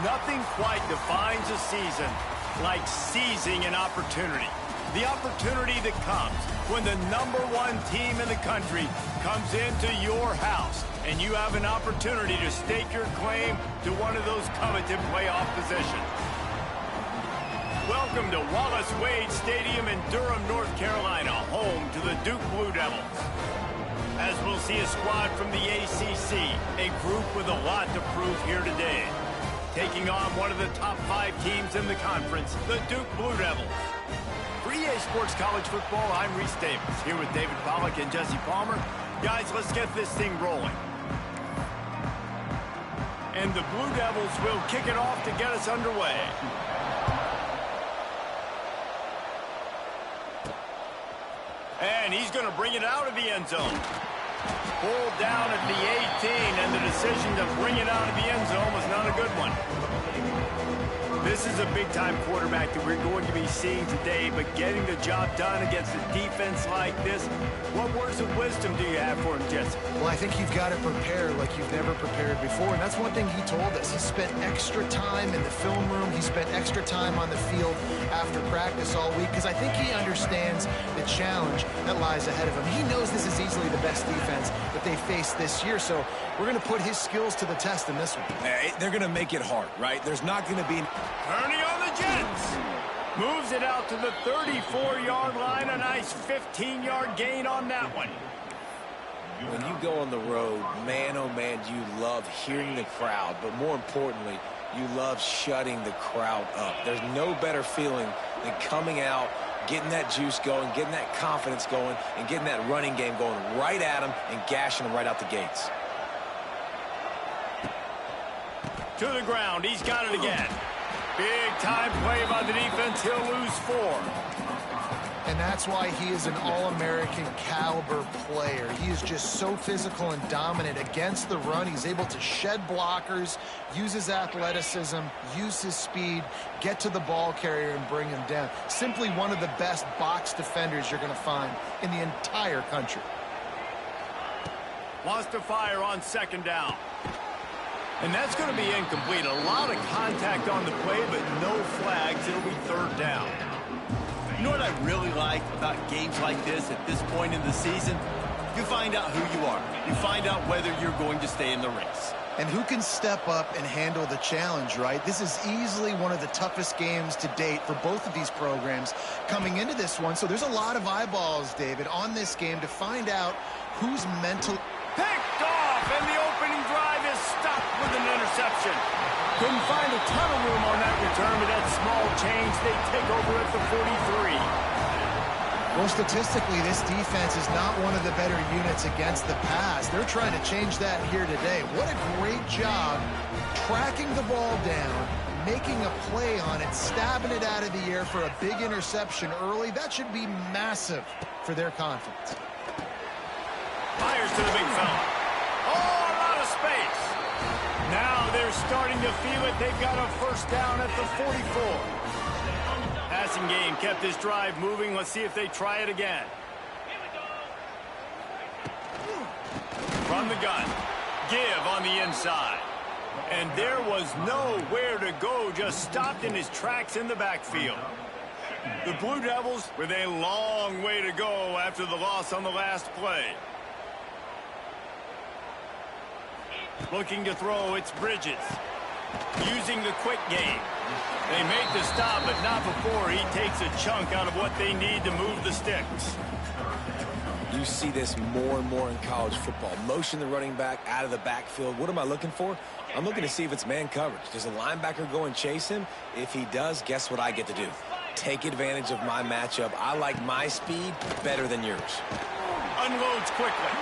Nothing quite defines a season like seizing an opportunity. The opportunity that comes when the #1 team in the country comes into your house and you have an opportunity to stake your claim to one of those coveted playoff positions. Welcome to Wallace Wade Stadium in Durham, North Carolina, home to the Duke Blue Devils. As we'll see a squad from the ACC, a group with a lot to prove here today. Taking on one of the top 5 teams in the conference, the Duke Blue Devils. For EA Sports College Football, I'm Reese Davis, here with David Pollack and Jesse Palmer. Guys, let's get this thing rolling. And the Blue Devils will kick it off to get us underway. And he's going to bring it out of the end zone. Pulled down at the 18, and the decision to bring it out of the end zone was not a good one. This is a big-time quarterback that we're going to be seeing today, but getting the job done against a defense like this, what words of wisdom do you have for him, Jesse? Well, I think you've got to prepare like you've never prepared before, and that's one thing he told us. He spent extra time in the film room. He spent extra time on the field after practice all week, because I think he understands the challenge that lies ahead of him. He knows this is easily the best defense that they face this year, so we're going to put his skills to the test in this one. They're going to make it hard, right? There's not going to be... Turning on the Jets. Moves it out to the 34-yard line. A nice 15-yard gain on that one. When you go on the road, man, oh man, you love hearing the crowd. But more importantly, you love shutting the crowd up. There's no better feeling than coming out, getting that juice going, getting that confidence going, and getting that running game going right at them and gashing them right out the gates. To the ground. He's got it again. Big-time play by the defense. He'll lose 4. And that's why he is an All-American caliber player. He is just so physical and dominant against the run. He's able to shed blockers, use his athleticism, use his speed, get to the ball carrier and bring him down. Simply one of the best box defenders you're going to find in the entire country. Wants to fire on 2nd down. And that's going to be incomplete. A lot of contact on the play, but no flags. It'll be 3rd down. You know what I really like about games like this at this point in the season? You find out who you are. You find out whether you're going to stay in the race. And who can step up and handle the challenge, right? This is easily one of the toughest games to date for both of these programs coming into this one. So there's a lot of eyeballs, David, on this game to find out who's mental. Picked off, and the opening drive is stopped with an interception. Couldn't find a ton of room on that return, but that small change, they take over at the 43. Well, statistically, this defense is not one of the better units against the pass. They're trying to change that here today. What a great job tracking the ball down, making a play on it, stabbing it out of the air for a big interception early. That should be massive for their confidence. Fires to the big fella. Oh, a lot of space. Now they're starting to feel it. They've got a 1st down at the 44. Passing game kept this drive moving. Let's see if they try it again. From the gun. Give on the inside. And there was nowhere to go. Just stopped in his tracks in the backfield. The Blue Devils with a long way to go after the loss on the last play. Looking to throw, it's Bridges. Using the quick game. They make the stop, but not before he takes a chunk out of what they need to move the sticks. You see this more and more in college football. Motion the running back out of the backfield. What am I looking for? I'm looking to see if it's man coverage. Does a linebacker go and chase him? If he does, guess what I get to do? Take advantage of my matchup. I like my speed better than yours. Unloads quickly.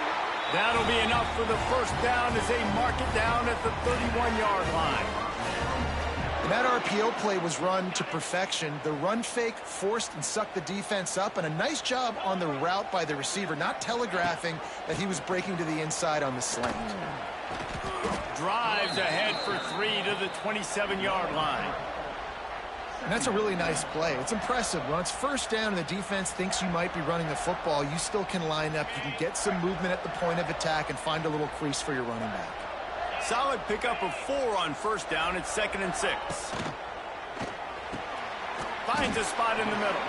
That'll be enough for the 1st down as they mark it down at the 31-yard line. And that RPO play was run to perfection. The run fake forced and sucked the defense up, and a nice job on the route by the receiver, not telegraphing that he was breaking to the inside on the slant. Drives ahead for 3 to the 27-yard line. And that's a really nice play. It's impressive. When it's 1st down and the defense thinks you might be running the football, you still can line up. You can get some movement at the point of attack and find a little crease for your running back. solid pickup of 4 on first down. It's 2nd and 6. Finds a spot in the middle.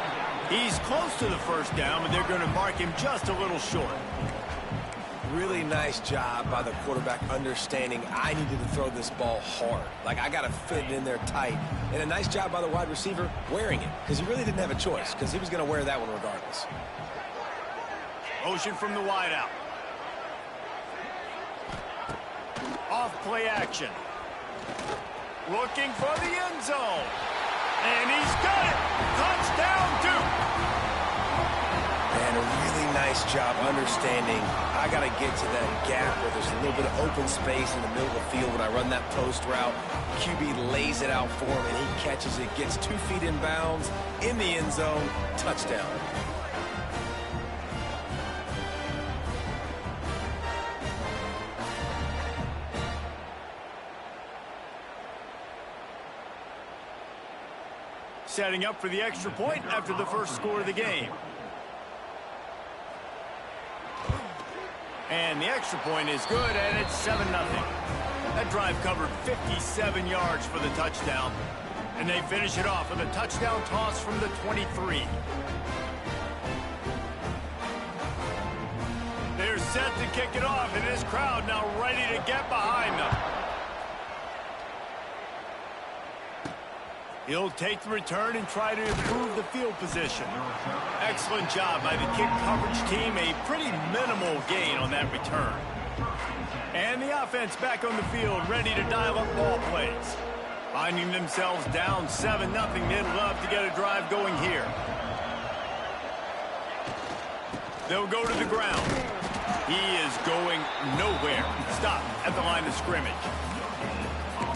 He's close to the first down, but they're going to mark him just a little short. Really nice job by the quarterback understanding I needed to throw this ball hard. Like, I got to fit it in there tight. And a nice job by the wide receiver wearing it, because he really didn't have a choice, because he was going to wear that one regardless. Motion from the wide out. Off play action. Looking for the end zone. And he's got it. Touchdown, Duke. And a really nice job understanding I got to get to that gap where there's a little bit of open space in the middle of the field when I run that post route. QB lays it out for him, and he catches it, gets 2 feet in bounds, in the end zone, touchdown. Setting up for the extra point after the first score of the game. And the extra point is good, and it's 7-0. That drive covered 57 yards for the touchdown. And they finish it off with a touchdown toss from the 23. They're set to kick it off, and this crowd now ready to get behind them. He'll take the return and try to improve the field position. Excellent job by the kick coverage team. A pretty minimal gain on that return. And the offense back on the field, ready to dial up ball plays. Finding themselves down 7-0, they'd love to get a drive going here. They'll go to the ground. He is going nowhere. Stop at the line of scrimmage.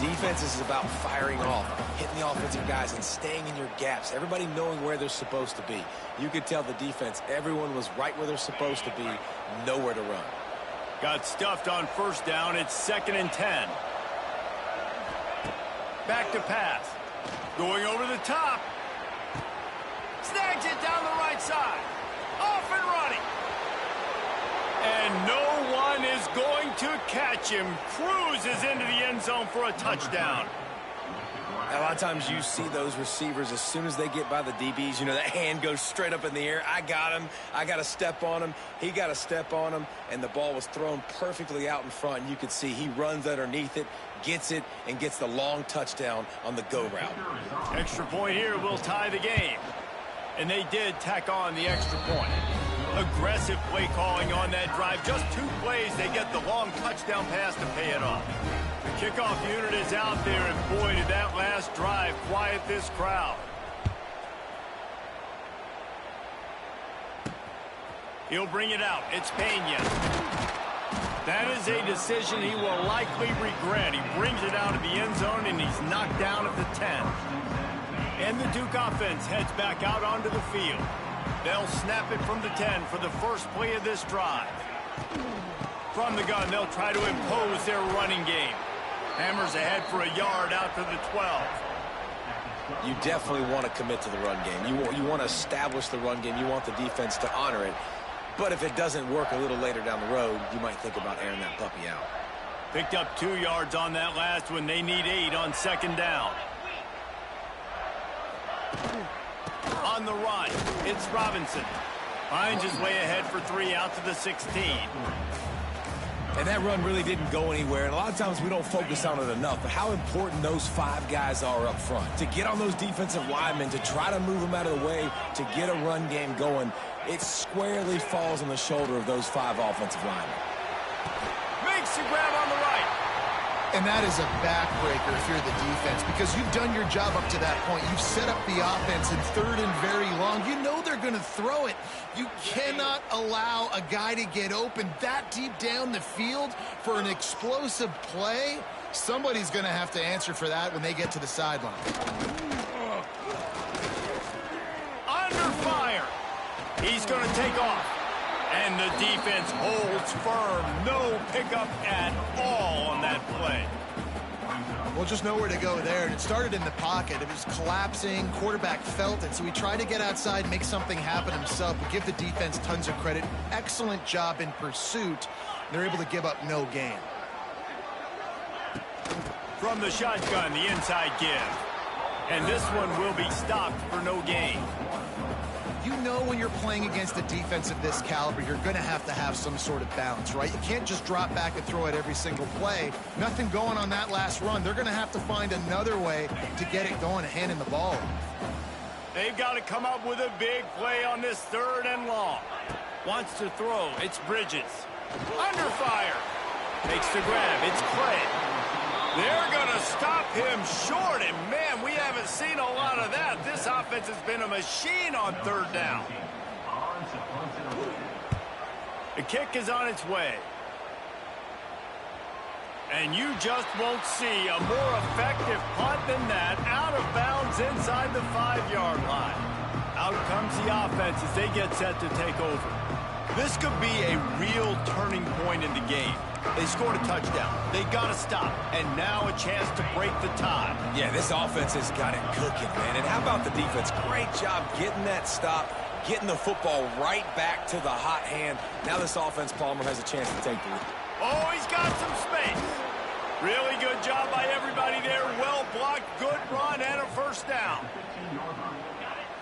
Defense is about firing off, hitting the offensive guys, and staying in your gaps. Everybody knowing where they're supposed to be. You could tell the defense, everyone was right where they're supposed to be, nowhere to run. Got stuffed on first down. It's 2nd and 10. Back to pass. Going over the top. Snags it down the right side. Off and running. And no one is going to catch him. Cruises into the end zone for a touchdown. A lot of times you see those receivers, as soon as they get by the DBs, you know, that hand goes straight up in the air. I got him. I got to step on him. He got to step on him. And the ball was thrown perfectly out in front. And you could see he runs underneath it, gets it, and gets the long touchdown on the go route. Extra point here will tie the game. And they did tack on the extra point. Aggressive play calling on that drive. Just 2 plays, they get the long touchdown pass to pay it off. The kickoff unit is out there, and boy, did that last drive quiet this crowd. He'll bring it out. It's Pena. That is a decision he will likely regret. He brings it out of the end zone, and he's knocked down at the 10. And the Duke offense heads back out onto the field. They'll snap it from the 10 for the first play of this drive. From the gun, they'll try to impose their running game. Hammers ahead for a yard out to the 12. You definitely want to commit to the run game. You want to establish the run game. You want the defense to honor it. But if it doesn't work a little later down the road, you might think about airing that puppy out. Picked up 2 yards on that last one. They need 8 on second down. On the run, it's Robinson. Finds his way ahead for 3 out to the 16. And that run really didn't go anywhere. And a lot of times we don't focus on it enough. But how important those 5 guys are up front. To get on those defensive linemen, to try to move them out of the way, to get a run game going, it squarely falls on the shoulder of those 5 offensive linemen. Makes the grab on the right. And that is a backbreaker if you're the defense, because you've done your job up to that point. You've set up the offense in 3rd and very long. You know they're going to throw it. You cannot allow a guy to get open that deep down the field for an explosive play. Somebody's going to have to answer for that when they get to the sideline. Under fire. He's going to take off. And the defense holds firm. No pickup at all on that play. Well, just nowhere to go there. And it started in the pocket. It was collapsing. Quarterback felt it. So he tried to get outside, make something happen himself. But give the defense tons of credit. Excellent job in pursuit. They're able to give up no gain. From the shotgun, the inside give. And this one will be stopped for no gain. You know when you're playing against a defense of this caliber, you're going to have some sort of balance, right? You can't just drop back and throw it every single play. Nothing going on that last run. They're going to have to find another way to get it going and handing the ball. They've got to come up with a big play on this 3rd and long. Wants to throw. It's Bridges. Under fire. Makes the grab. It's Clay. They're going to stop him short, and man, we haven't seen a lot of that. This offense has been a machine on 3rd down. The kick is on its way. And you just won't see a more effective punt than that, out of bounds inside the 5-yard line. Out comes the offense as they get set to take over. This could be a real turning point in the game. They scored a touchdown. They got to stop. And now a chance to break the tie. Yeah, this offense has got it cooking, man. And how about the defense? Great job getting that stop, getting the football right back to the hot hand. Now this offense, Palmer, has a chance to take the lead. Oh, he's got some space. Really good job by everybody there. Well blocked, good run, and a 1st down.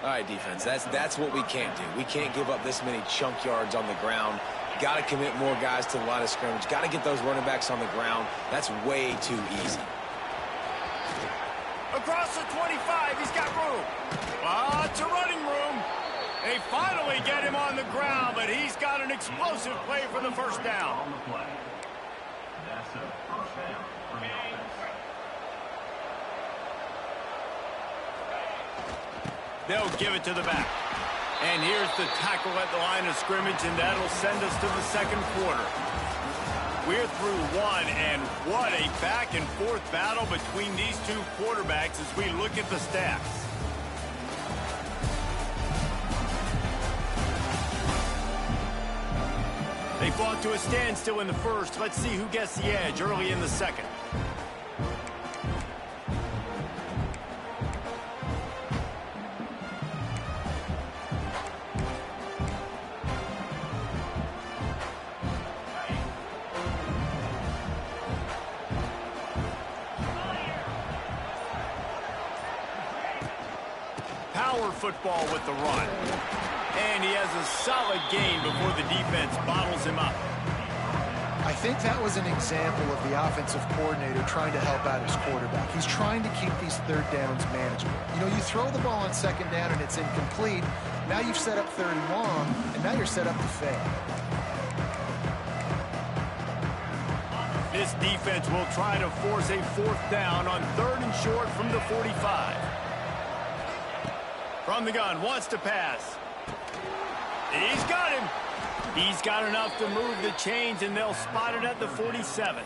All right, defense, that's what we can't do. We can't give up this many chunk yards on the ground. Got to commit more guys to the line of scrimmage. Got to get those running backs on the ground. That's way too easy. Across the 25, he's got room. Lots of running room. They finally get him on the ground, but he's got an explosive play for the 1st down. They'll give it to the back. And here's the tackle at the line of scrimmage, and that'll send us to the 2nd quarter. We're through one, and what a back-and-forth battle between these two quarterbacks as we look at the stats. They fought to a standstill in the 1st. Let's see who gets the edge early in the 2nd. Power football with the run. And he has a solid gain before the defense bottles him up. I think that was an example of the offensive coordinator trying to help out his quarterback. He's trying to keep these 3rd downs manageable. You know, you throw the ball on 2nd down and it's incomplete. Now you've set up 3rd and long, and now you're set up to fail. This defense will try to force a 4th down on 3rd and short from the 45. From the gun, wants to pass. He's got him. He's got enough to move the chains, and they'll spot it at the 47.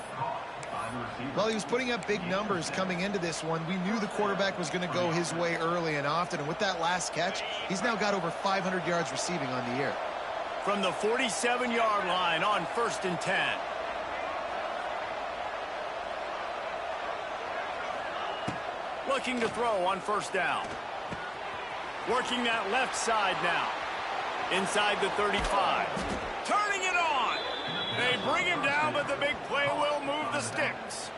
Well, he was putting up big numbers coming into this one. We knew the quarterback was going to go his way early and often, and with that last catch, he's now got over 500 yards receiving on the year. From the 47-yard line on 1st and 10. Looking to throw on 1st down. Working that left side now. Inside the 35. Turning it on. They bring him down, but the big play will move the sticks.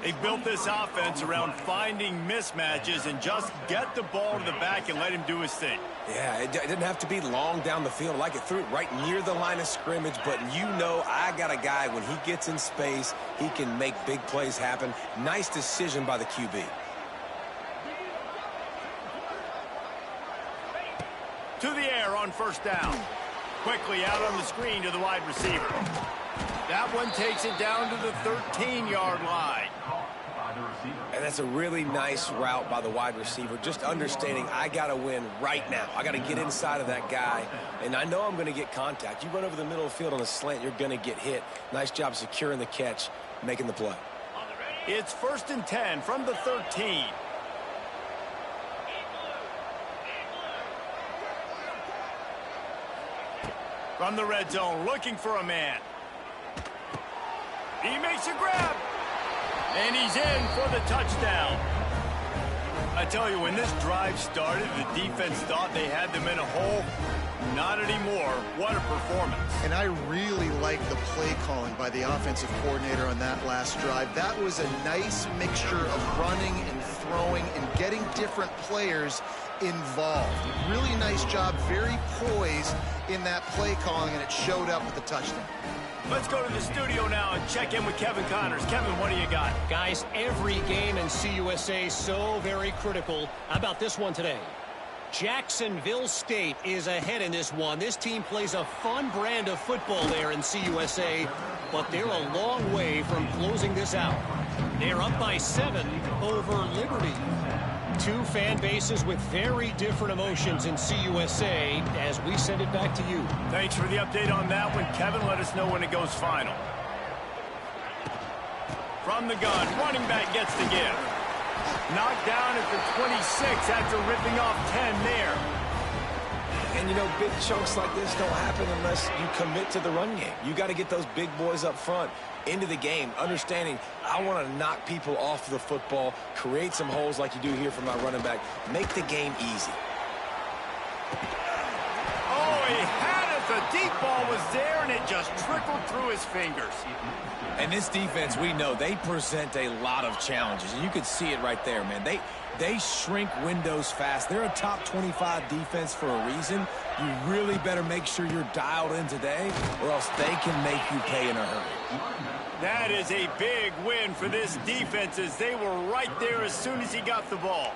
They built this offense around finding mismatches and just get the ball to the back and let him do his thing. Yeah, it didn't have to be long down the field. Like it threw it right near the line of scrimmage, but you know I got a guy, when he gets in space, he can make big plays happen. Nice decision by the QB. To the air on 1st down. Quickly out on the screen to the wide receiver. That one takes it down to the 13-yard line. And that's a really nice route by the wide receiver. Just understanding I got to win right now. I got to get inside of that guy, and I know I'm going to get contact. You run over the middle of the field on a slant, you're going to get hit. Nice job securing the catch, making the play. It's 1st and 10 from the 13. From the red zone, looking for a man. He makes a grab. And he's in for the touchdown. I tell you, when this drive started, the defense thought they had them in a hole. Not anymore. What a performance. And I really like the play calling by the offensive coordinator on that last drive. That was a nice mixture of running and throwing and getting different players involved. Really nice job, very poised in that play calling, and it showed up with the touchdown. Let's go to the studio now and check in with Kevin Connors. Kevin, what do you got? Guys, every game in CUSA so very critical. How about this one today? Jacksonville State is ahead in this one. This team plays a fun brand of football there in CUSA, but they're a long way from closing this out. They're up by 7 over Liberty. Two fan bases with very different emotions in CUSA as we send it back to you. Thanks for the update on that one, Kevin. Let us know when it goes final. From the gun, running back gets the give. Knocked down at the 26 after ripping off 10 there. And, you know, big chunks like this don't happen unless you commit to the run game. You got to get those big boys up front into the game, understanding I want to knock people off the football, create some holes like you do here for my running back, make the game easy. Oh, he had it. The deep ball was there, and it just trickled through his fingers. And this defense, we know, they present a lot of challenges. And you can see it right there, man. They shrink windows fast. They're a top 25 defense for a reason. You really better make sure you're dialed in today, or else they can make you pay in a hurry. That is a big win for this defense, as they were right there as soon as he got the ball.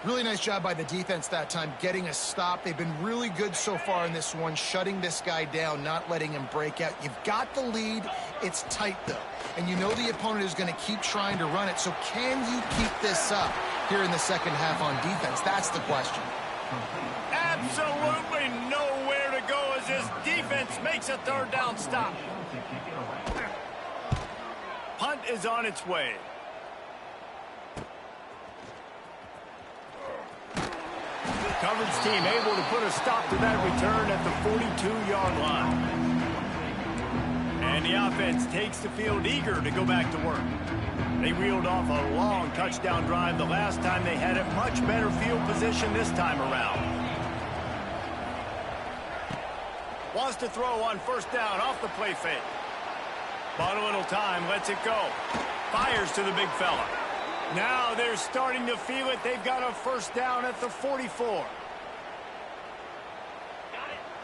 Really nice job by the defense that time, getting a stop. They've been really good so far in this one, shutting this guy down, not letting him break out. You've got the lead. It's tight, though. And you know the opponent is going to keep trying to run it. So can you keep this up here in the second half on defense? That's the question. Absolutely nowhere to go as this defense makes a third down stop. Punt is on its way. Coverage team able to put a stop to that return at the 42-yard line. And the offense takes the field eager to go back to work. They reeled off a long touchdown drive the last time they had it. Much better field position this time around. Wants to throw on first down off the play fake. Bought a little time, lets it go. Fires to the big fella. Now they're starting to feel it. They've got a first down at the 44.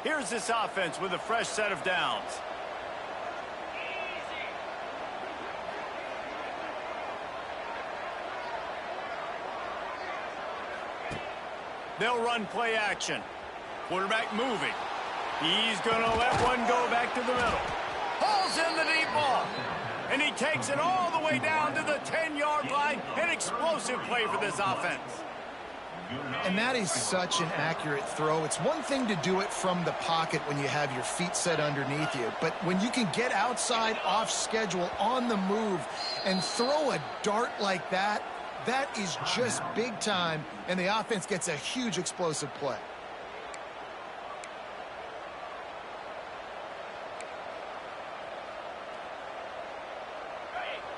Here's this offense with a fresh set of downs. They'll run play action. Quarterback moving. He's going to let one go back to the middle. Pulls in the deep ball. And he takes it all the way down to the 10-yard line. An explosive play for this offense. And that is such an accurate throw. It's one thing to do it from the pocket when you have your feet set underneath you. But when you can get outside, off schedule, on the move, and throw a dart like that, that is just big time. And the offense gets a huge explosive play.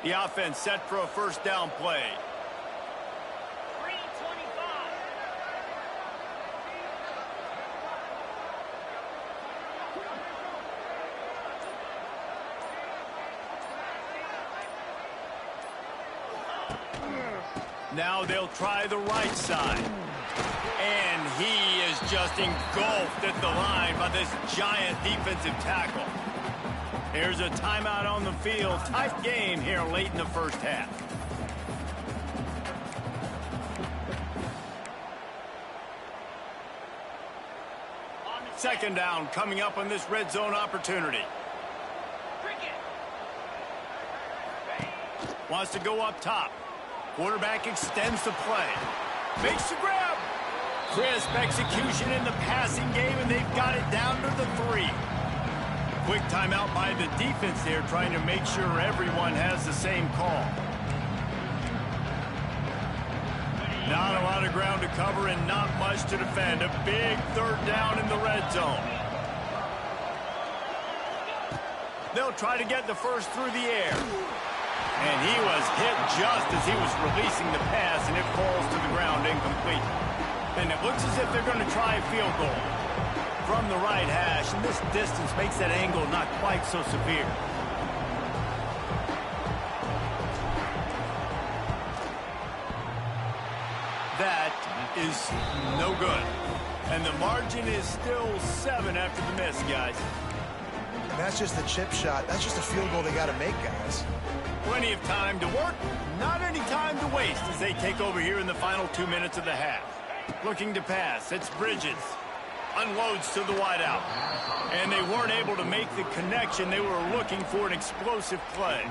The offense set for a first down play. 3:25. Now they'll try the right side. And he is just engulfed at the line by this giant defensive tackle. Here's a timeout on the field. Tight game here late in the first half. Second down coming up on this red zone opportunity. Wants to go up top. Quarterback extends the play. Makes the grab. Crisp execution in the passing game, and they've got it down to the 3. Quick timeout by the defense there, trying to make sure everyone has the same call. Not a lot of ground to cover and not much to defend. A big third down in the red zone. They'll try to get the first through the air. And he was hit just as he was releasing the pass, and it falls to the ground incomplete. And it looks as if they're going to try a field goal from the right hash, and this distance makes that angle not quite so severe. That is no good. And the margin is still 7 after the miss, guys. And that's just a chip shot. That's just a field goal they got to make, guys. Plenty of time to work, not any time to waste as they take over here in the final 2 minutes of the half. Looking to pass, it's Bridges. Unloads to the wideout. And they weren't able to make the connection. They were looking for an explosive play.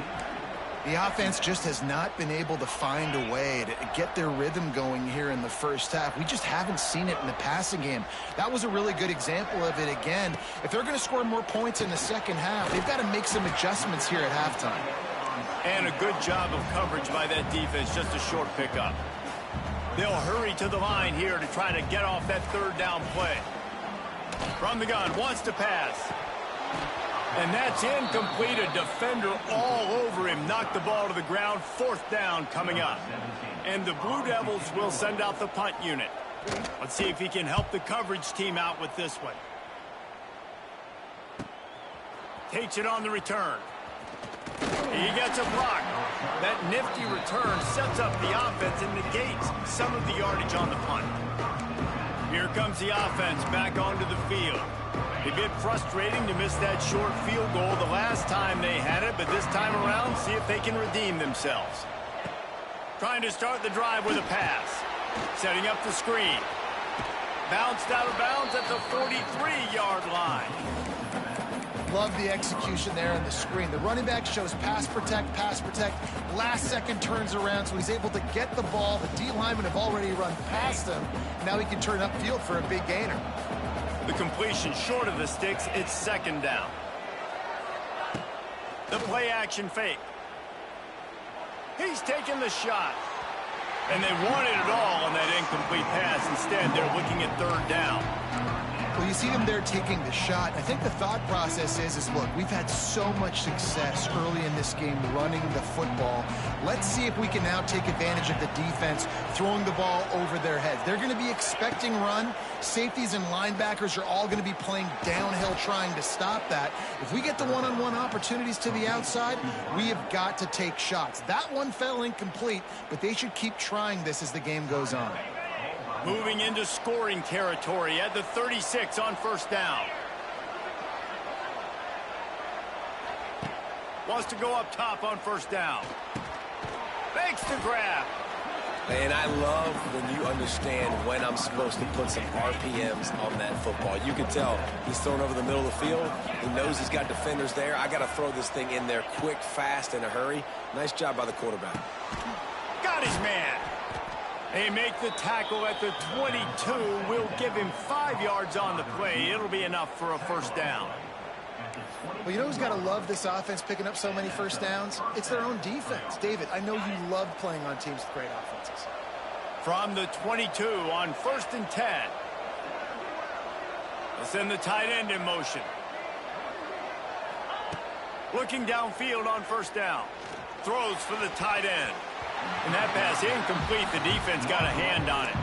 The offense just has not been able to find a way to get their rhythm going here in the first half. We just haven't seen it in the passing game. That was a really good example of it again. If they're going to score more points in the second half, they've got to make some adjustments here at halftime. And a good job of coverage by that defense, just a short pickup. They'll hurry to the line here to try to get off that third down play. From the gun, wants to pass. And that's incomplete. A defender all over him. Knocked the ball to the ground. 4th down coming up. And the Blue Devils will send out the punt unit. Let's see if he can help the coverage team out with this one. Takes it on the return. He gets a block. That nifty return sets up the offense and negates some of the yardage on the punt. Here comes the offense back onto the field. A bit frustrating to miss that short field goal the last time they had it, but this time around, see if they can redeem themselves. Trying to start the drive with a pass. Setting up the screen. Bounced out of bounds at the 43-yard line. Love the execution there on the screen. The running back shows pass protect, pass protect. Last second turns around, so he's able to get the ball. The D linemen have already run past him. Now he can turn upfield for a big gainer. The completion short of the sticks. It's 2nd down. The play action fake. He's taking the shot. And they wanted it all on that incomplete pass. Instead, they're looking at 3rd down. Well, you see them there taking the shot. I think the thought process is look, we've had so much success early in this game running the football. Let's see if we can now take advantage of the defense throwing the ball over their heads. They're going to be expecting run. Safeties and linebackers are all going to be playing downhill trying to stop that. If we get the one-on-one opportunities to the outside, we have got to take shots. That one fell incomplete, but they should keep trying this as the game goes on. Moving into scoring territory at the 36 on 1st down. Wants to go up top on 1st down. Makes the grab. And I love when you understand when I'm supposed to put some RPMs on that football. You can tell he's thrown over the middle of the field. He knows he's got defenders there. I got to throw this thing in there quick, fast, in a hurry. Nice job by the quarterback. Got his man. They make the tackle at the 22. Will give him 5 yards on the play. It'll be enough for a 1st down. Well, you know who's got to love this offense picking up so many 1st downs? It's their own defense. David, I know you love playing on teams with great offenses. From the 22 on 1st and 10. They'll send the tight end in motion. Looking downfield on 1st down. Throws for the tight end. And that pass incomplete. The defense got a hand on it.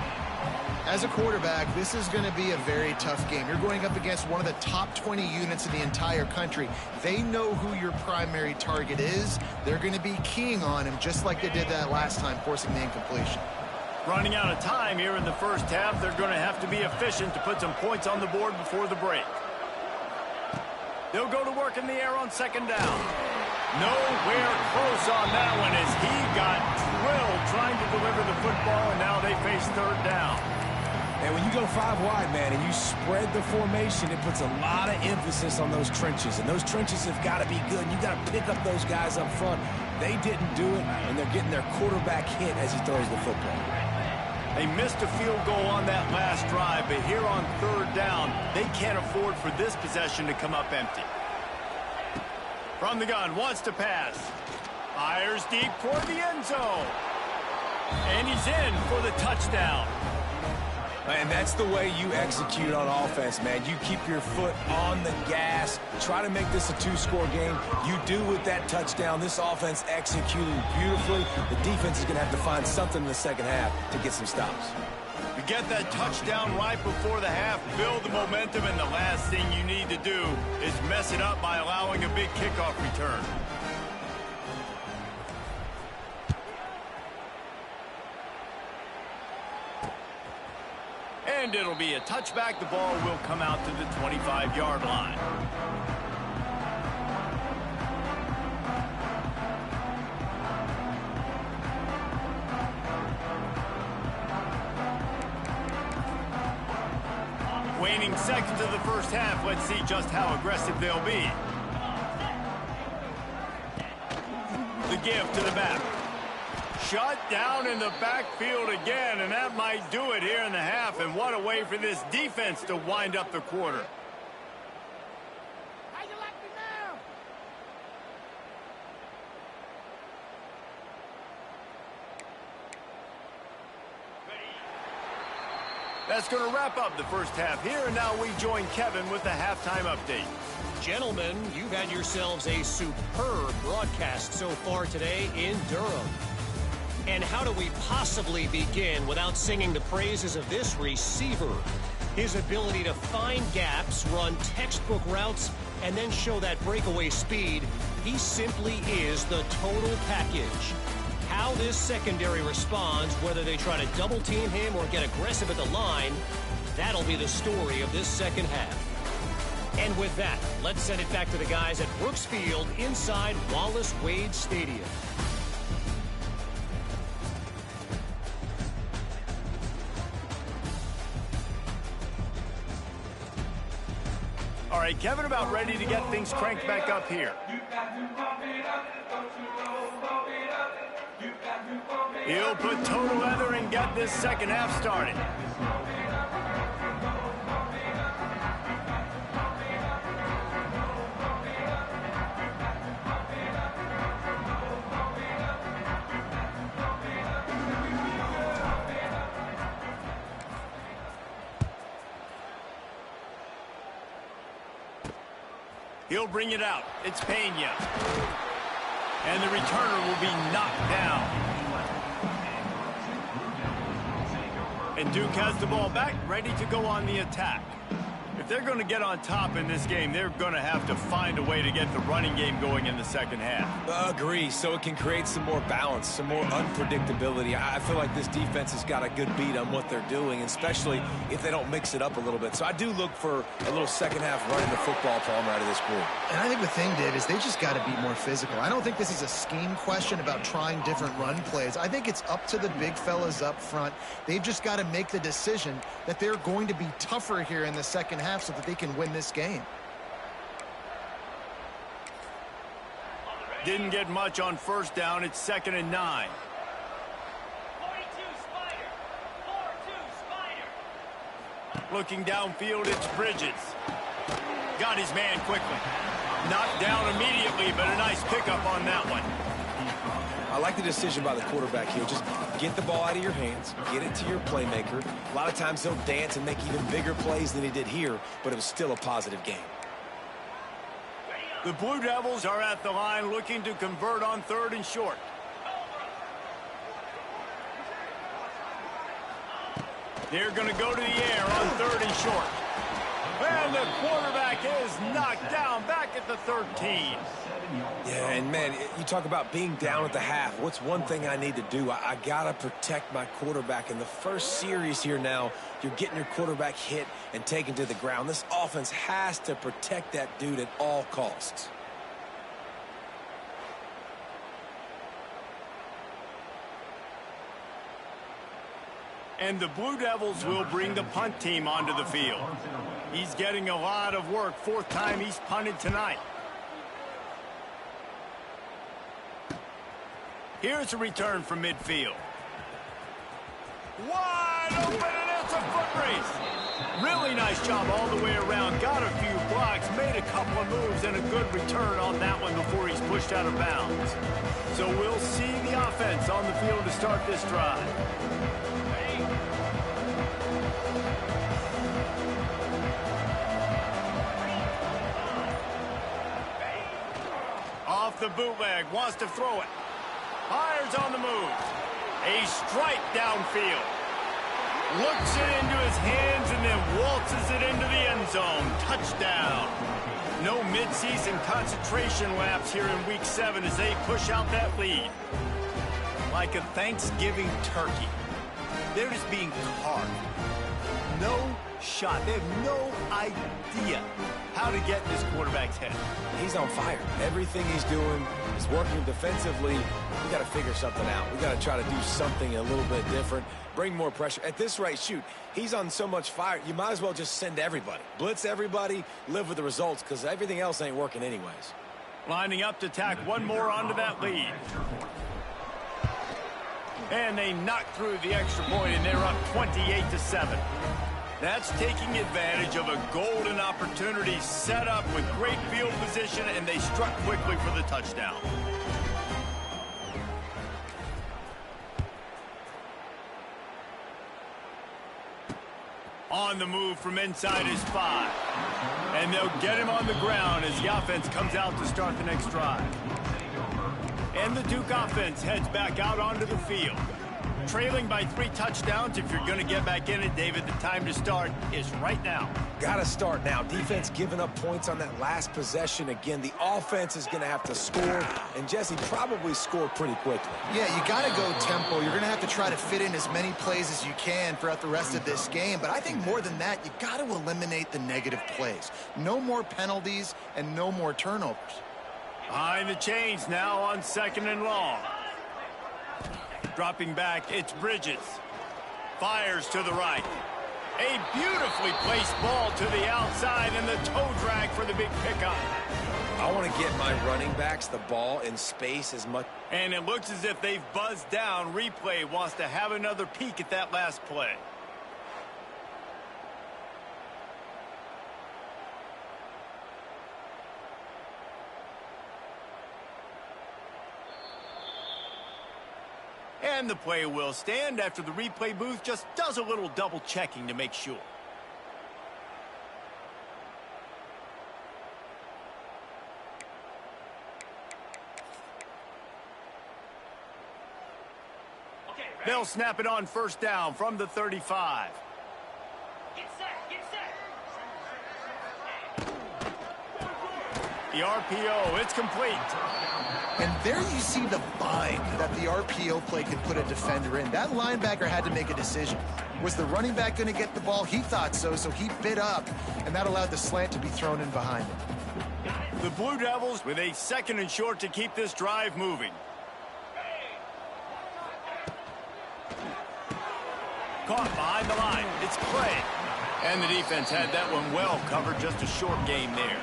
As a quarterback, this is going to be a very tough game. You're going up against one of the top 20 units in the entire country. They know who your primary target is. They're going to be keying on him just like they did that last time, forcing the incompletion. Running out of time here in the first half. They're going to have to be efficient to put some points on the board before the break. They'll go to work in the air on 2nd down. Nowhere close on that one as he got drilled trying to deliver the football, and now they face 3rd down. And when you go 5 wide, man, and you spread the formation, it puts a lot of emphasis on those trenches. And those trenches have got to be good. And you got to pick up those guys up front. They didn't do it, and they're getting their quarterback hit as he throws the football. They missed a field goal on that last drive, but here on 3rd down, they can't afford for this possession to come up empty. From the gun, wants to pass. Fires deep toward the end zone. And he's in for the touchdown. And that's the way you execute on offense, man. You keep your foot on the gas. Try to make this a two-score game. You do with that touchdown. This offense executed beautifully. The defense is going to have to find something in the second half to get some stops. You get that touchdown right before the half, build the momentum, and the last thing you need to do is mess it up by allowing a big kickoff return. And it'll be a touchback. The ball will come out to the 25-yard line. Waning seconds of the first half. Let's see just how aggressive they'll be. The give to the back. Shut down in the backfield again, and that might do it here in the half. And what a way for this defense to wind up the quarter. How you like me now? That's going to wrap up the first half here, and now we join Kevin with the halftime update. Gentlemen, you've had yourselves a superb broadcast so far today in Durham. And how do we possibly begin without singing the praises of this receiver? His ability to find gaps, run textbook routes, and then show that breakaway speed. He simply is the total package. How this secondary responds, whether they try to double-team him or get aggressive at the line, that'll be the story of this second half. And with that, let's send it back to the guys at Brooks Field inside Wallace Wade Stadium. All right, Kevin, about ready to get things cranked back up here. He'll put total leather and get this second half started. He'll bring it out. It's Pena. And the returner will be knocked down. And Duke has the ball back, ready to go on the attack. If they're going to get on top in this game, they're going to have to find a way to get the running game going in the second half. Agree, so it can create some more balance, some more unpredictability. I feel like this defense has got a good beat on what they're doing, especially if they don't mix it up a little bit. So I do look for a little second half running the football problem out of this group. And I think the thing, Dave, is they just got to be more physical. I don't think this is a scheme question about trying different run plays. I think it's up to the big fellas up front. They've just got to make the decision that they're going to be tougher here in the second half so that they can win this game. Didn't get much on first down. It's 2nd and 9. 42 Spider. 4-2 Spider. Looking downfield, it's Bridges. Got his man quickly. Knocked down immediately, but a nice pickup on that one. I like the decision by the quarterback here. Just get the ball out of your hands, get it to your playmaker. A lot of times he'll dance and make even bigger plays than he did here, but it was still a positive game. The Blue Devils are at the line looking to convert on 3rd and short. They're going to go to the air on 3rd and short. And the quarterback is knocked down back at the 13. Yeah, and man, you talk about being down at the half. What's one thing I need to do? I got to protect my quarterback. In the first series here now, you're getting your quarterback hit and taken to the ground. This offense has to protect that dude at all costs. And the Blue Devils will bring the punt team onto the field. He's getting a lot of work. 4th time he's punted tonight. Here's a return from midfield. Wide open, and it's a foot race. Really nice job all the way around. Got a few blocks, made a couple of moves, and a good return on that one before he's pushed out of bounds. So we'll see the offense on the field to start this drive. the bootleg, wants to throw it. Fires on the move. A strike downfield. Looks it into his hands and then waltzes it into the end zone. Touchdown. No midseason concentration laps here in Week 7 as they push out that lead. Like a Thanksgiving turkey. They're just being carved. No shot. They have no idea how to get in this quarterback's head. He's on fire. Everything he's doing is working defensively. We got to figure something out. We got to try to do something a little bit different. Bring more pressure. At this rate, shoot, he's on so much fire, you might as well just send everybody. Blitz everybody, live with the results, because everything else ain't working anyways. Lining up to tack one more onto that lead. And they knock through the extra point, and they're up 28-7. That's taking advantage of a golden opportunity set up with great field position, and they struck quickly for the touchdown. On the move from inside his 5. And they'll get him on the ground as the offense comes out to start the next drive. And the Duke offense heads back out onto the field. Trailing by 3 touchdowns. If you're going to get back in it, David, the time to start is right now. Got to start now. Defense giving up points on that last possession. Again, the offense is going to have to score, and Jesse probably scored pretty quickly. Yeah, you got to go tempo. You're going to have to try to fit in as many plays as you can throughout the rest of this game. But I think more than that, you got to eliminate the negative plays. No more penalties and no more turnovers. Behind the chains now on 2nd and long. Dropping back, it's Bridges. Fires to the right. A beautifully placed ball to the outside and the toe drag for the big pickup. I want to get my running backs the ball in space as much. And it looks as if they've buzzed down. Replay wants to have another peek at that last play. And the play will stand after the replay booth just does a little double checking to make sure. They'll snap it on 1st down from the 35. Get set, get set. The RPO, it's complete. And there you see the bind that the RPO play can put a defender in. That linebacker had to make a decision. Was the running back going to get the ball? He thought so, so he bit up, and that allowed the slant to be thrown in behind him. The Blue Devils with a 2nd and short to keep this drive moving. Caught behind the line. It's Clay. And the defense had that one well covered. Just a short game there.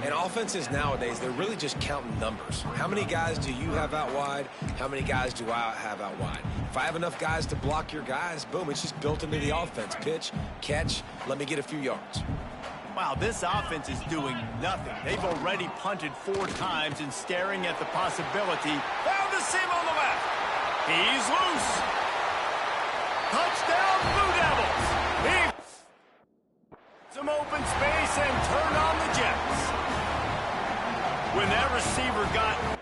And offenses nowadays, they're really just counting numbers. How many guys do you have out wide? How many guys do I have out wide? If I have enough guys to block your guys, boom, it's just built into the offense. Pitch, catch, let me get a few yards. Wow, this offense is doing nothing. They've already punted 4 times and staring at the possibility. Found a seam on the left. He's loose. Touchdown, Blue Devils. Some open space and turn on the Jets. When that receiver got...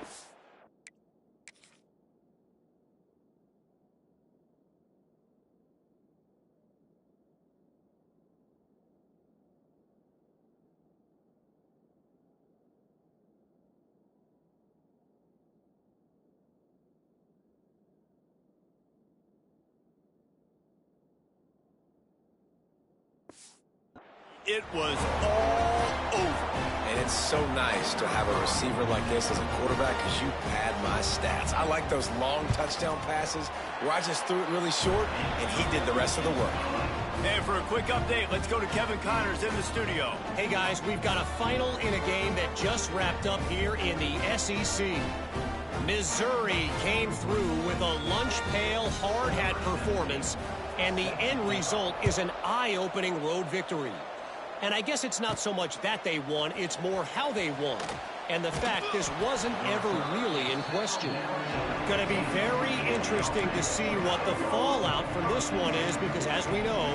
It was all over. And it's so nice to have a receiver like this as a quarterback because you pad my stats. I like those long touchdown passes where I just threw it really short and he did the rest of the work. And for a quick update, let's go to Kevin Connors in the studio. Hey, guys, we've got a final in a game that just wrapped up here in the SEC. Missouri came through with a lunch pail hard hat performance, and the end result is an eye-opening road victory. And I guess it's not so much that they won, it's more how they won. And the fact this wasn't ever really in question. Going to be very interesting to see what the fallout from this one is, because as we know,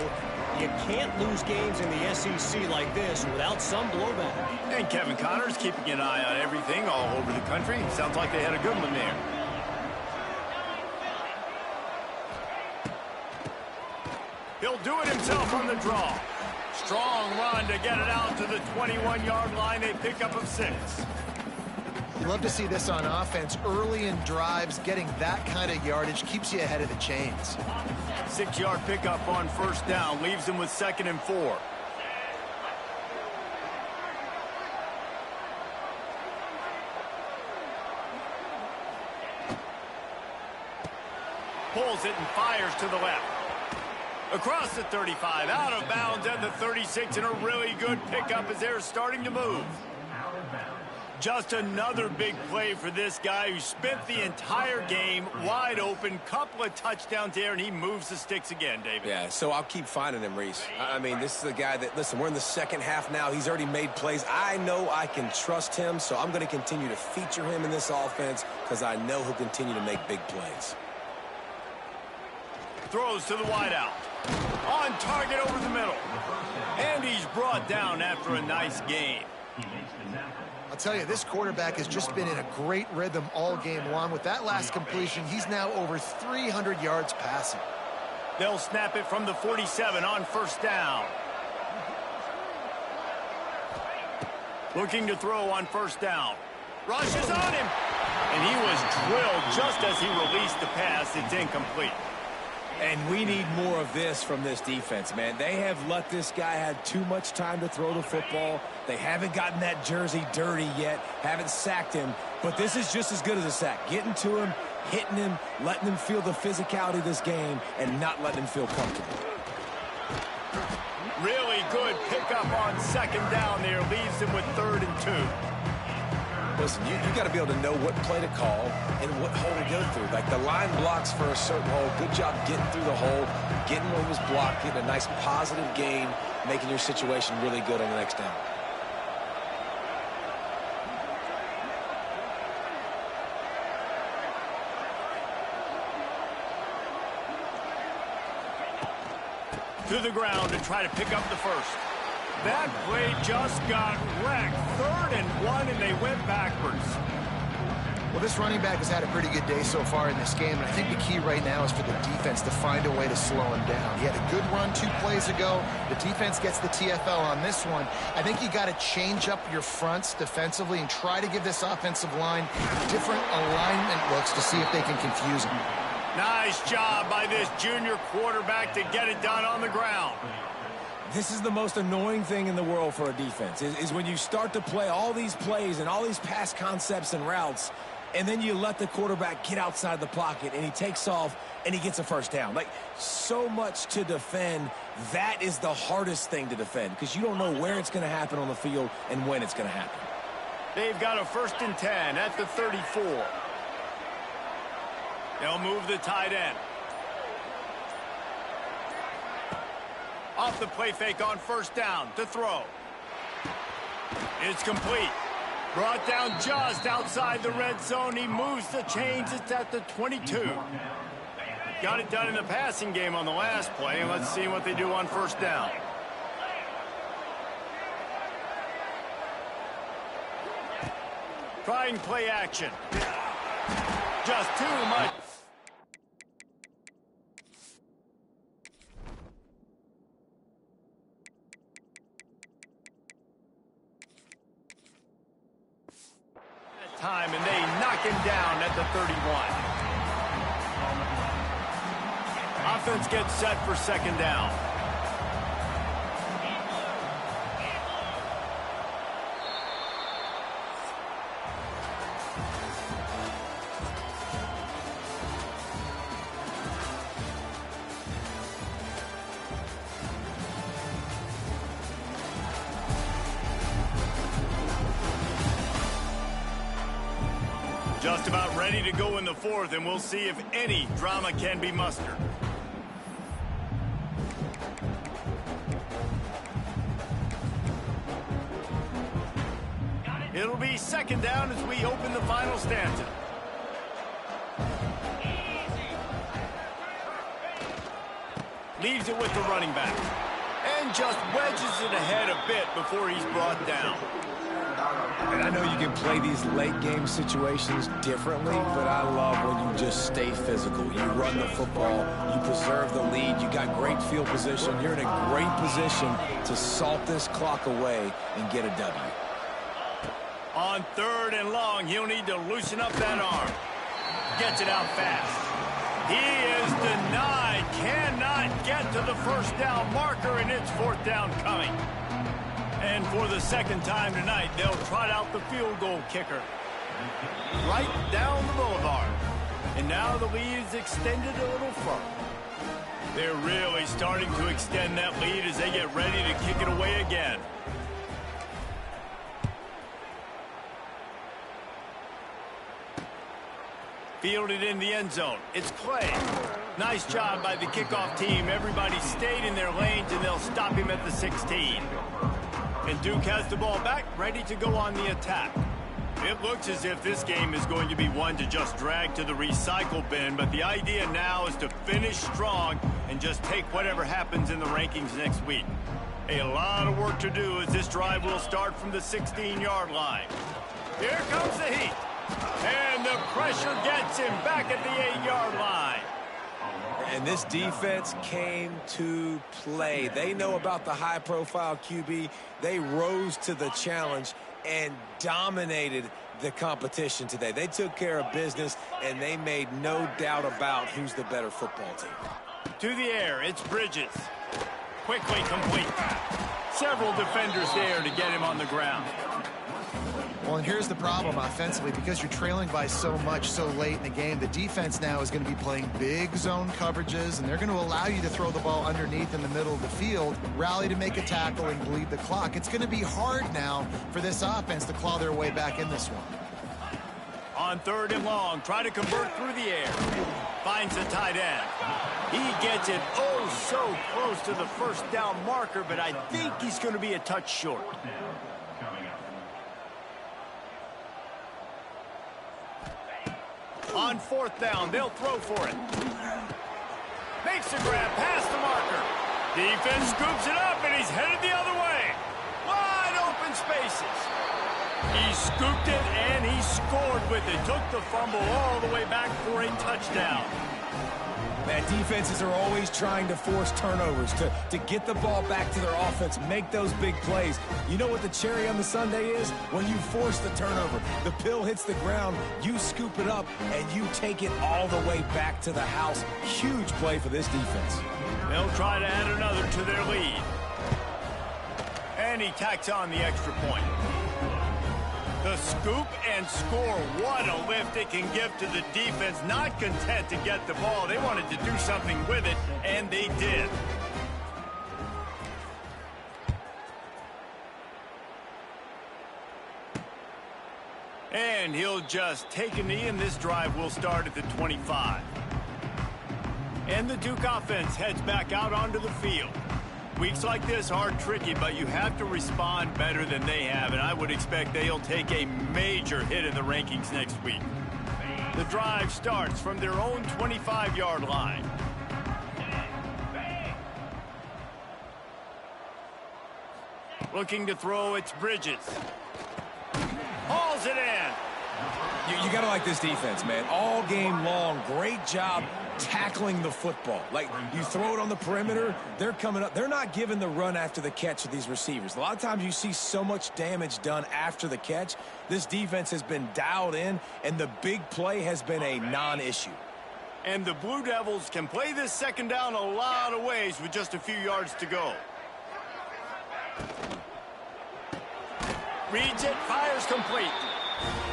You can't lose games in the SEC like this without some blowback. And Kevin Connor's keeping an eye on everything all over the country. Sounds like they had a good one there. He'll do it himself on the draw. Strong run to get it out to the 21-yard line. They pick up of 6. You love to see this on offense. Early in drives, getting that kind of yardage keeps you ahead of the chains. 6-yard pickup on first down. Leaves them with 2nd and 4. Pulls it and fires to the left. Across the 35, out of bounds at the 36, and a really good pickup as they're starting to move. Just another big play for this guy who spent the entire game wide open, couple of touchdowns there, and he moves the sticks again, David. Yeah, so I'll keep finding him, Reese. I mean, this is a guy that, listen, we're in the second half now. He's already made plays. I know I can trust him, so I'm going to continue to feature him in this offense because I know he'll continue to make big plays. Throws to the wideout. On target over the middle. And he's brought down after a nice game. I'll tell you, this quarterback has just been in a great rhythm all game long. With that last completion, he's now over 300 yards passing. They'll snap it from the 47 on first down. Looking to throw on first down. Rushes on him. And he was drilled just as he released the pass. It's incomplete. And we need more of this from this defense, man. They have let this guy have too much time to throw the football. They haven't gotten that jersey dirty yet, haven't sacked him. But this is just as good as a sack. Getting to him, hitting him, letting him feel the physicality of this game, and not letting him feel comfortable. Really good pickup on second down there. Leaves him with 3rd and 2. Listen, you got to be able to know what play to call and what hole to go through. Like the line blocks for a certain hole. Good job getting through the hole, getting what was blocked, getting a nice positive gain, making your situation really good on the next down. To the ground to try to pick up the first. That play just got wrecked. 3rd and 1, and they went backwards. Well, this running back has had a pretty good day so far in this game, and I think the key right now is for the defense to find a way to slow him down. He had a good run 2 plays ago. The defense gets the TFL on this one. I think you got to change up your fronts defensively and try to give this offensive line different alignment looks to see if they can confuse him. Nice job by this junior quarterback to get it done on the ground. This is the most annoying thing in the world for a defense, is when you start to play all these plays and all these pass concepts and routes, and then you let the quarterback get outside the pocket, and he takes off, and he gets a first down. Like, so much to defend. That is the hardest thing to defend, because you don't know where it's going to happen on the field and when it's going to happen. They've got a 1st and 10 at the 34. They'll move the tight end. Off the play fake on first down to throw. It's complete. Brought down just outside the red zone. He moves the chains. It's at the 22. Got it done in the passing game on the last play, and let's see what they do on first down. Trying play action. Just too much. Time, and they knock him down at the 31. Offense gets set for second down. Just about ready to go in the 4th, and we'll see if any drama can be mustered. It'll be second down as we open the final stanza. Leaves it with the running back. then just wedges it ahead a bit before he's brought down. And I know you can play these late game situations differently, but I love when you just stay physical. You run the football, you preserve the lead, you got great field position. You're in a great position to salt this clock away and get a W. On 3rd and long, he'll need to loosen up that arm. Gets it out fast. He is denied. Cannot get to the first down marker, and it's 4th down coming. And for the 2nd time tonight, they'll trot out the field goal kicker. Right down the boulevard. And now the lead is extended a little further. They're really starting to extend that lead as they get ready to kick it away again. Fielded in the end zone. It's Clay. Nice job by the kickoff team. Everybody stayed in their lanes, and they'll stop him at the 16. And Duke has the ball back, ready to go on the attack. It looks as if this game is going to be one to just drag to the recycle bin, but the idea now is to finish strong and just take whatever happens in the rankings next week. A lot of work to do as this drive will start from the 16-yard line. Here comes the heat. And the pressure gets him back at the 8-yard line. And this defense came to play. They know about the high-profile QB. They rose to the challenge and dominated the competition today. They took care of business, and they made no doubt about who's the better football team. To the air, it's Bridges. Quickly complete. Several defenders there to get him on the ground. Well, and here's the problem offensively. Because you're trailing by so much so late in the game, the defense now is going to be playing big zone coverages, and they're going to allow you to throw the ball underneath in the middle of the field, rally to make a tackle, and bleed the clock. It's going to be hard now for this offense to claw their way back in this one. On 3rd and long, try to convert through the air. Finds the tight end. He gets it oh so close to the first down marker, but I think he's going to be a touch short. On 4th down, they'll throw for it. Makes the grab past the marker. Defense scoops it up, and he's headed the other way. Wide open spaces. He scooped it, and he scored with it. Took the fumble all the way back for a touchdown. Man, defenses are always trying to force turnovers to get the ball back to their offense, make those big plays. You know what the cherry on the sundae is? When you force the turnover, the pill hits the ground, you scoop it up, and you take it all the way back to the house. Huge play for this defense. They'll try to add another to their lead. And he tacks on the extra point. The scoop and score. What a lift it can give to the defense. Not content to get the ball. They wanted to do something with it, and they did. And he'll just take a knee, and this drive will start at the 25. And the Duke offense heads back out onto the field. Weeks like this are tricky, but you have to respond better than they have, and I would expect they'll take a major hit in the rankings next week. The drive starts from their own 25-yard line. Looking to throw, it's Bridges. Hauls it in. You got to like this defense, man. All game long, great job tackling the football. Like, you throw it on the perimeter, they're coming up. They're not giving the run after the catch to these receivers. A lot of times you see so much damage done after the catch. This defense has been dialed in, and the big play has been a non-issue. And the Blue Devils can play this 2nd down a lot of ways with just a few yards to go. Reads it, fires complete.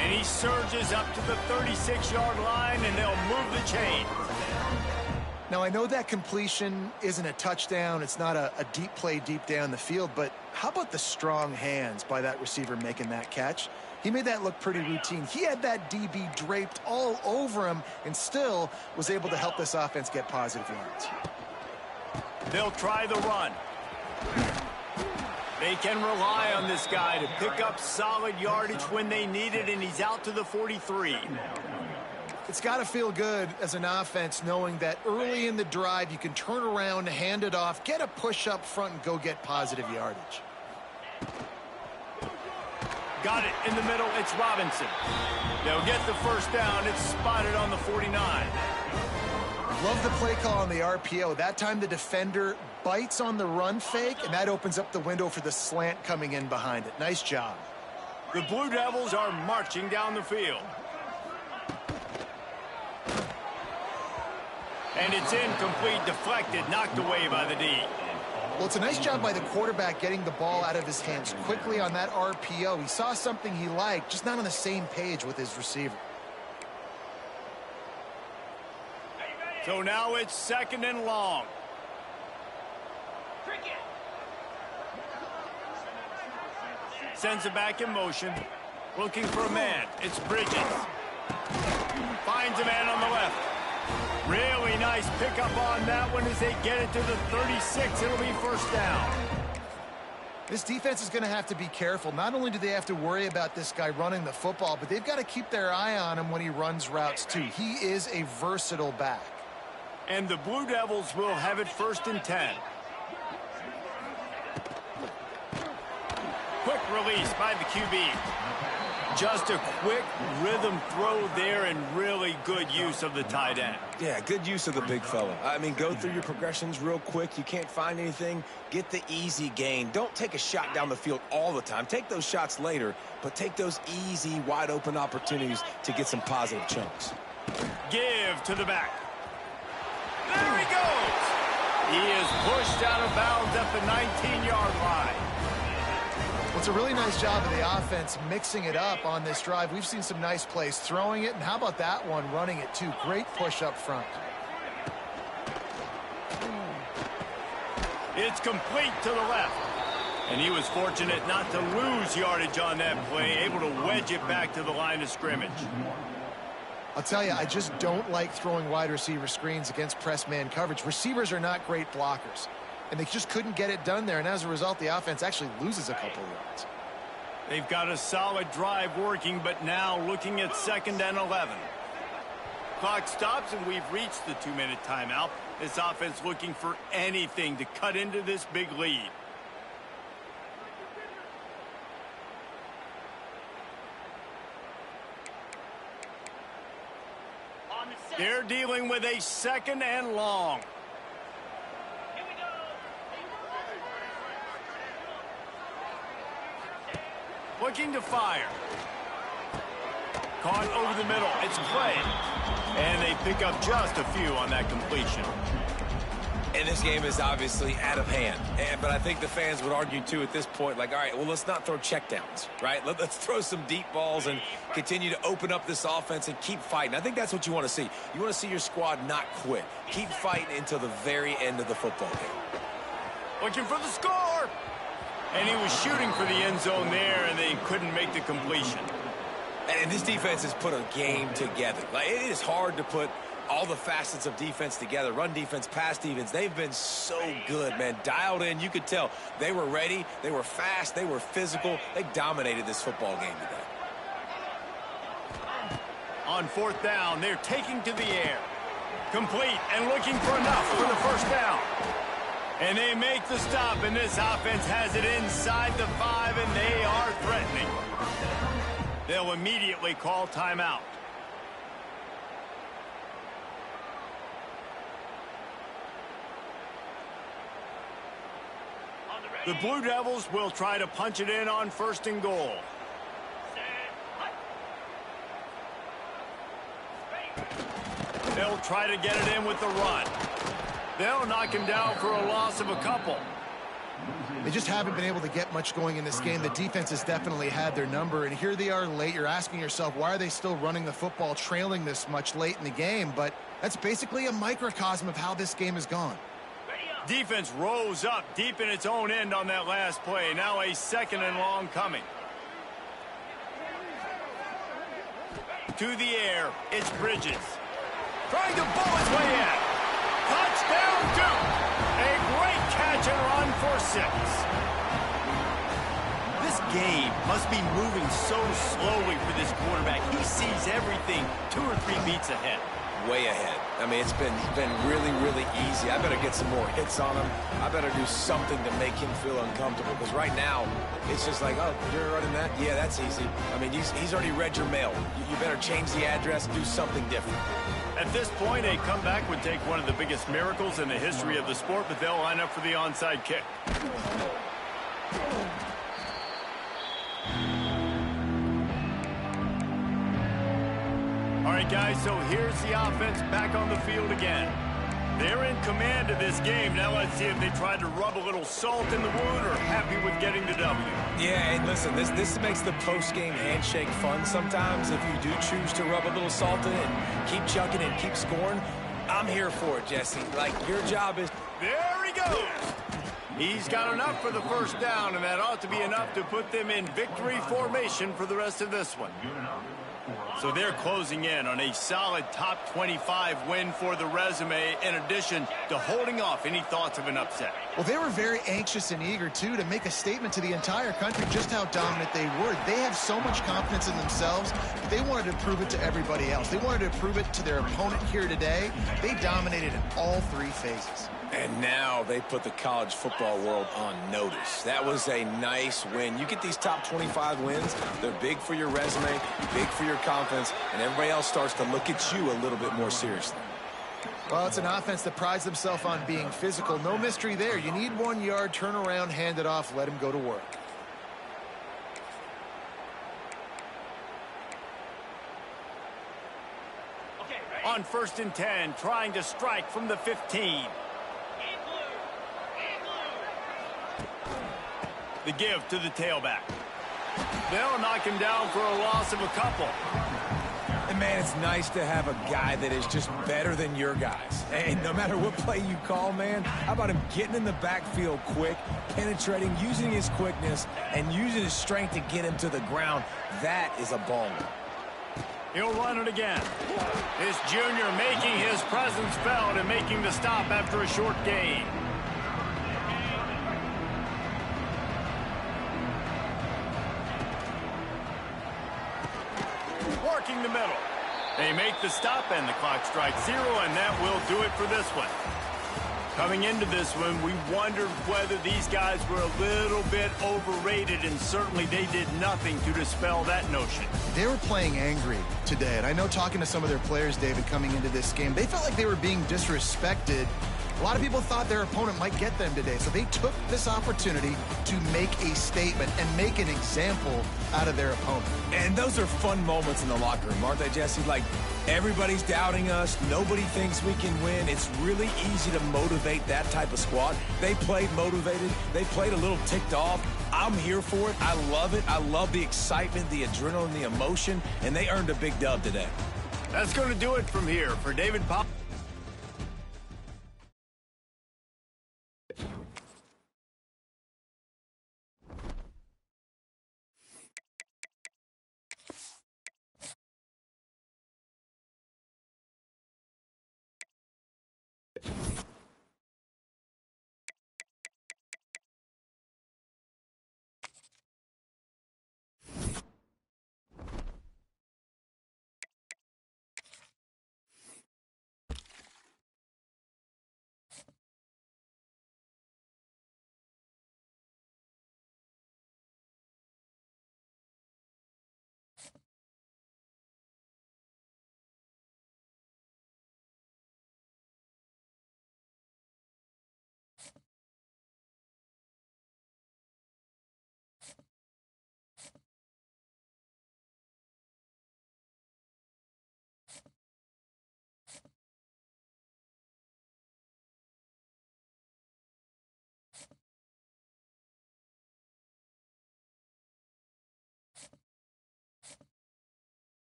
And he surges up to the 36-yard line, and they'll move the chain. Now, I know that completion isn't a touchdown. It's not a deep play deep down the field, but how about the strong hands by that receiver making that catch? He made that look pretty routine. He had that DB draped all over him and still was able to help this offense get positive yards. They'll try the run. They can rely on this guy to pick up solid yardage when they need it, and he's out to the 43. It's got to feel good as an offense knowing that early in the drive you can turn around, hand it off, get a push up front, and go get positive yardage. Got it in the middle. It's Robinson. They'll get the first down. It's spotted on the 49. Love the play call on the RPO. That time the defender bites on the run fake, and that opens up the window for the slant coming in behind it. Nice job. The Blue Devils are marching down the field. And it's incomplete, deflected, knocked away by the D. Well, it's a nice job by the quarterback getting the ball out of his hands quickly on that RPO. He saw something he liked, just not on the same page with his receiver. So now it's 2nd and long. Sends it back in motion. Looking for a man. It's Bridges. Finds a man on the left. Really nice pickup on that one as they get it to the 36. It'll be first down. This defense is going to have to be careful. Not only do they have to worry about this guy running the football, but they've got to keep their eye on him when he runs routes too. He is a versatile back. And the Blue Devils will have it 1st and 10. Quick release by the QB. Just a quick rhythm throw there and really good use of the tight end. Yeah, good use of the big fella. I mean, go through your progressions real quick. You can't find anything. Get the easy gain. Don't take a shot down the field all the time. Take those shots later, but take those easy, wide-open opportunities to get some positive chunks. Give to the back. There he goes. He is pushed out of bounds at the 19-yard line. Well, it's a really nice job of the offense mixing it up on this drive. We've seen some nice plays throwing it, and how about that one running it too? Great push up front. It's complete to the left. And he was fortunate not to lose yardage on that play, able to wedge it back to the line of scrimmage. I'll tell you, I just don't like throwing wide receiver screens against press man coverage. Receivers are not great blockers, and they just couldn't get it done there, and as a result, the offense actually loses a couple of yards. They've got a solid drive working, but now looking at 2nd and 11. Clock stops, and we've reached the 2-minute timeout. This offense looking for anything to cut into this big lead. They're dealing with a 2nd and long. Looking to fire. Caught over the middle. It's Clay. And they pick up just a few on that completion. And this game is obviously out of hand. But I think the fans would argue, too, at this point, like, all right, well, let's not throw checkdowns, right? Let's throw some deep balls and continue to open up this offense and keep fighting. I think that's what you want to see. You want to see your squad not quit. Keep fighting until the very end of the football game. Looking for the score. And he was shooting for the end zone there, and they couldn't make the completion. And this defense has put a game together. Like, it is hard to put all the facets of defense together. Run defense, pass defense. They've been so good, man. Dialed in. You could tell they were ready. They were fast. They were physical. They dominated this football game today. On 4th down, they're taking to the air. Complete and looking for enough for the first down. And they make the stop, and this offense has it inside the 5, and they are threatening. They'll immediately call timeout. The Blue Devils will try to punch it in on 1st and goal. They'll try to get it in with the run. They'll knock him down for a loss of a couple. They just haven't been able to get much going in this game. The defense has definitely had their number, and here they are late. You're asking yourself, why are they still running the football, trailing this much late in the game? But that's basically a microcosm of how this game has gone. Defense rose up deep in its own end on that last play. Now a 2nd and long coming. To the air, it's Bridges. Trying to bowl his way in. Touchdown, Duke. A great catch and run for 6. This game must be moving so slowly for this quarterback. He sees everything 2 or 3 beats ahead. Way ahead. I mean, it's been really, really easy. I better get some more hits on him. I better do something to make him feel uncomfortable, because right now, it's just like, oh, you're running that? Yeah, that's easy. I mean, he's already read your mail. You better change the address, do something different. At this point, a comeback would take one of the biggest miracles in the history of the sport, but they'll line up for the onside kick. All right, guys, so here's the offense back on the field again. They're in command of this game. Now let's see if they tried to rub a little salt in the wound or happy with getting the W. Yeah, and listen, this makes the post-game handshake fun sometimes. If you do choose to rub a little salt in it and keep chucking and keep scoring, I'm here for it, Jesse. Like, your job is... There he goes. He's got enough for the first down, and that ought to be enough to put them in victory formation for the rest of this one. So they're closing in on a solid top 25 win for the resume, in addition to holding off any thoughts of an upset. Well, they were very anxious and eager, too, to make a statement to the entire country just how dominant they were. They have so much confidence in themselves, but they wanted to prove it to everybody else. They wanted to prove it to their opponent here today. They dominated in all 3 phases. And now they put the college football world on notice. That was a nice win. You get these top 25 wins, they're big for your resume, big for your confidence, and everybody else starts to look at you a little bit more seriously. Well, it's an offense that prides themselves on being physical. No mystery there. You need 1 yard, turn around, hand it off, let him go to work. On 1st and 10, trying to strike from the 15. The give to the tailback. They'll knock him down for a loss of a couple. And, man, it's nice to have a guy that is just better than your guys. And no matter what play you call, man, how about him getting in the backfield quick, penetrating, using his quickness, and using his strength to get him to the ground. That is a baller. He'll run it again. This junior making his presence felt and making the stop after a short gain. Working the middle. They make the stop and the clock strikes 0, and that will do it for this one. Coming into this one, we wondered whether these guys were a little bit overrated, and certainly they did nothing to dispel that notion. They were playing angry today, and I know talking to some of their players, David, coming into this game, they felt like they were being disrespected. A lot of people thought their opponent might get them today, so they took this opportunity to make a statement and make an example out of their opponent. And those are fun moments in the locker room, aren't they, Jesse? Like, everybody's doubting us. Nobody thinks we can win. It's really easy to motivate that type of squad. They played motivated. They played a little ticked off. I'm here for it. I love it. I love the excitement, the adrenaline, the emotion, and they earned a big dub today. That's going to do it from here. For David Pop.